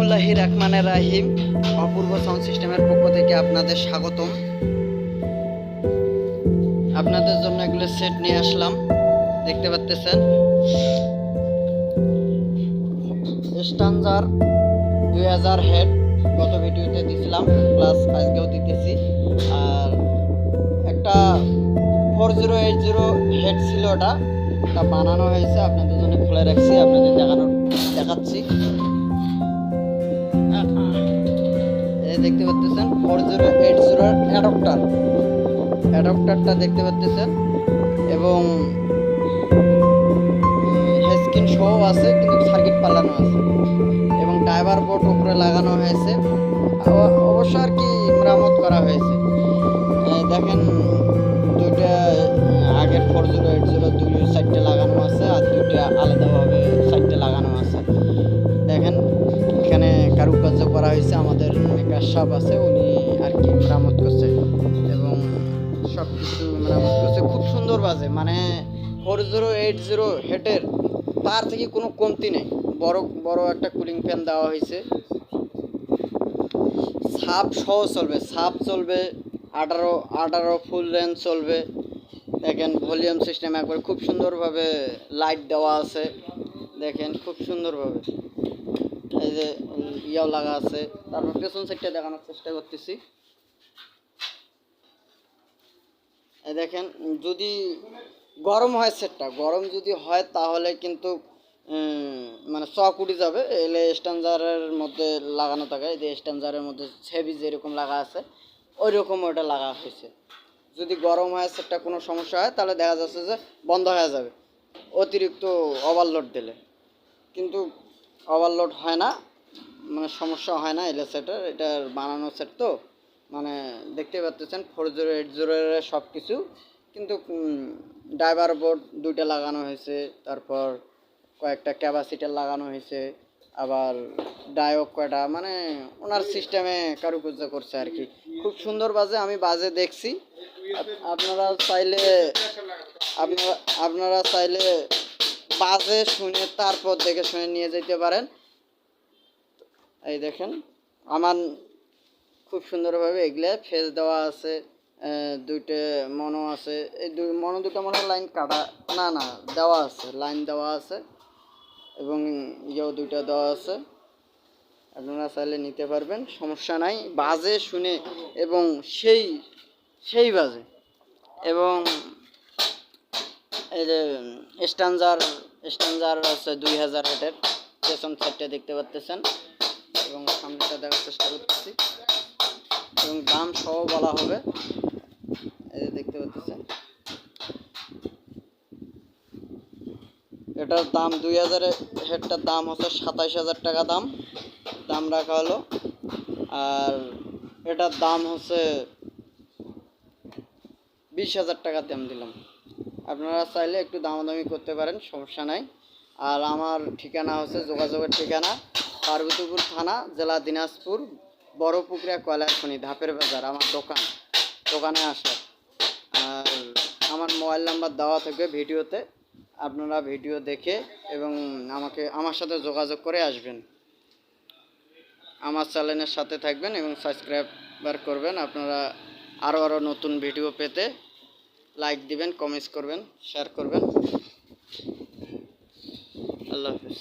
বিসমিল্লাহির রহমানির রাহিম। অপূর্ব সাউন্ড সিস্টেমের পক্ষ থেকে আপনাদের স্বাগতম। আপনাদের জন্য এগুলো সেট নিয়ে আসলাম, দেখতে পাচ্ছেন। স্ট্যান্ডার 2000 হেড গত ভিডিওতে দিছিলাম, প্লাস আজকেও দিতেছি। আর একটা 4080 হেড ছিল, ওটা বানানো হয়েছে, আপনাদের জন্য খুলে রাখছি, আপনাদের দেখাচ্ছি। দেখতে পাচ্ছেন 4080 অ্যাডাপ্টারটা দেখতে পাচ্ছেন, এবং স্ক্রিন সহ আছে, কিন্তু সার্কিট পালানো আছে, এবং ড্রাইভার বোর্ড উপরে লাগানো হয়েছে, অবশ্য আর কি মেরামত করা হয়েছে। দেখেন দুইটা আগের 4080 দুই সাইডে লাগানো আছে, আর দুইটা আলাদাভাবে সাইডে লাগানো আছে। দেখেন এখানে কারুকার্য করা হয়েছে, আমাদের মেকার শপ আছে, উনি আর কি মেরামত করছে এবং সব কিছু মেরামত করছে। খুব সুন্দর বাজে, মানে 4080 হেডের তার থেকে কোনো কমতি নেই। বড় একটা কুলিং ফ্যান দেওয়া হয়েছে, সাপ সহ চলবে, সাপ চলবে, 18 ফুল রেঞ্জ চলবে। দেখেন ভলিউম সিস্টেম একবার খুব সুন্দরভাবে লাইট দেওয়া আছে, দেখেন খুব সুন্দরভাবে। এই যে ইয়াও লাগা আছে। তারপর পেছন সাইডটা দেখানোর চেষ্টা করতেছি। এই দেখেন, যদি গরম হয় সেটটা, গরম যদি হয় তাহলে কিন্তু মানে শক উঠে যাবে। এলে স্ট্যান্ডারের মধ্যে লাগানো থাকে, এই যে স্ট্যান্ডারের মধ্যে হেভি যেরকম লাগা আছে ওই রকম ওটা লাগা হয়েছে। যদি গরম হয় সেটটা কোনো সমস্যা হয় তাহলে দেখা যাচ্ছে যে বন্ধ হয়ে যাবে অতিরিক্ত ওভারলোড দিলে, কিন্তু ওভারলোড হয় না, মানে সমস্যা হয় না। এলে সেটের এটার বানানো সেট তো, মানে দেখতে পাচ্ছেন 4080 সব কিছু, কিন্তু ড্রাইভার বোর্ড দুইটা লাগানো হয়েছে, তারপর কয়েকটা ক্যাপাসিটার লাগানো হয়েছে, আবার ডায়োড কয়টা, মানে ওনার সিস্টেমে কারুকার্য করছে আর কি। খুব সুন্দর বাজে, আমি বাজে দেখছি। আপনারা চাইলে আপনারা চাইলে বাজে শুনে তারপর দেখে শুনে নিয়ে যেতে পারেন। এই দেখেন আমার খুব সুন্দরভাবে এগুলো ফেস দেওয়া আছে, দুইটা মনো আছে, এই দুটো মনে লাইন কাটা না দেওয়া আছে, লাইন দেওয়া আছে, এবং ইয়েও দুইটা দেওয়া আছে। আপনারা চাইলে নিতে পারবেন, সমস্যা নাই। বাজে শুনে এবং সেই বাজে। এবং এই যে স্ট্যান্ডার আছে 2000 হেডের, পেছন সাইডটা দেখতে পাচ্ছেন, এবং সামনেটা দেখার চেষ্টা করতেছি, এবং দাম সহ বলা হবে। এই যে দেখতে পাচ্ছেন, এটার দাম 2000 হেডটার দাম হচ্ছে 27000 টাকা দাম রাখা হলো। আর এটার দাম হচ্ছে 20000 টাকা দাম দিলাম। আপনারা চাইলে একটু দামাদামি করতে পারেন, সমস্যা নাই। আর আমার ঠিকানা হচ্ছে, যোগাযোগের ঠিকানা পার্বতীপুর থানা, জেলা দিনাজপুর, বড় পুকুরিয়া কয়লার খনি, ধাপের বাজার আমার দোকানে আসা। আর আমার মোবাইল নাম্বার দেওয়া থাকবে ভিডিওতে, আপনারা ভিডিও দেখে এবং আমার সাথে যোগাযোগ করে আসবেন। আমার চ্যানেলের সাথে থাকবেন এবং সাবস্ক্রাইবার করবেন। আপনারা আরও নতুন ভিডিও পেতে লাইক দিবেন, কমেন্টস করবেন, শেয়ার করবেন। আল্লাহ হাফেজ।